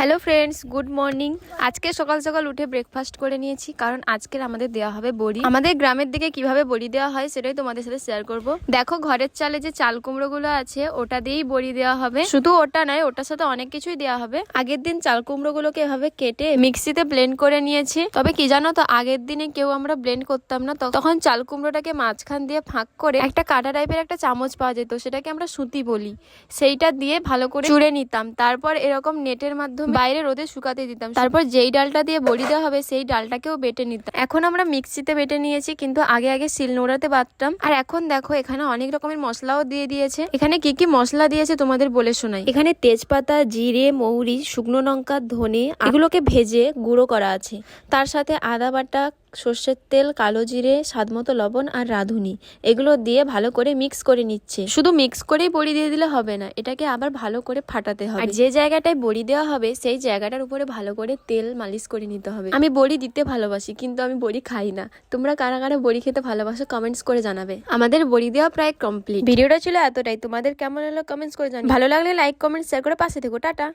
Hello friends, good morning. আজকে সকাল সকাল উঠে ব্রেকফাস্ট করে নিয়েছি, কারণ আজকের আমাদের দেওয়া হবে বড়ি। আমাদের গ্রামের দিকে কিভাবে বড়ি দেওয়া হয় সেটাই তোমাদের সাথে শেয়ার করব। দেখো, ঘরের চালে যে চাল কুমড়ো গুলো আছে ওটা দিয়েই বড়ি দেওয়া হবে। শুধু ওটা নয়, ওটার সাথে অনেক কিছুই দেওয়া হবে। আগের দিন চাল কুমড়ো গুলোকে এভাবে কেটে মিক্সিতে ব্লেন্ড করে নিয়েছি। তবে কি জানো তো, আগের দিনে কেউ আমরা ব্লেন্ড করতাম না, তখন চাল কুমড়োটাকে মাঝখান দিয়ে ফাঁক করে একটা কাঁটা টাইপের একটা চামচ পাওয়া যেত, সেটাকে আমরা সুতি বলি, সেইটা দিয়ে ভালো করে চুড়ে নিতাম। তারপর এরকম নেটের মাধ্যমে বাইরে রোদে শুকাতে দিতাম। তারপর যেই ডালটা দিয়ে বড়ি দেওয়া হবে সেই ডালটাকেও বেটে নিতাম। এখন আমরা মিক্সিতে বেটে নিয়েছি, কিন্তু আগে আগে শিলনোড়াতে বাটতাম। আর এখন দেখো, এখানে অনেক রকমের মশলাও দিয়ে দিয়েছে। এখানে কি কি মশলা দিয়েছে তোমাদের বলে শোনাই। এখানে তেজপাতা, জিরে, মৌরি, শুকনো লঙ্কা, ধনে এগুলোকে ভেজে গুঁড়ো করা আছে। তার সাথে আদা বাটা, সর্ষের তেল, কালো জিরে, স্বাদমতো লবণ আর রাঁধুনি, এগুলো দিয়ে ভালো করে মিক্স করে নিচ্ছে। শুধু মিক্স করেই বড়ি দিয়ে দিলে হবে না, এটাকে আবার ভালো করে ফাটাতে হবে। আর যে জায়গাটায় বড়ি দেওয়া হবে সেই জায়গাটার উপরে ভালো করে তেল মালিশ করে নিতে হবে। আমি বড়ি দিতে ভালোবাসি, কিন্তু আমি বড়ি খাই না। তোমরা কারা কারা বড়ি খেতে ভালোবাসো কমেন্টস করে জানাবে। আমাদের বড়ি দেওয়া প্রায় কমপ্লিট। ভিডিওটা ছিল এতটাই, তোমাদের কেমন হলো কমেন্টস করে জানাবে। ভালো লাগলে লাইক, কমেন্ট, শেয়ার করে পাশে থেকো। টাটা।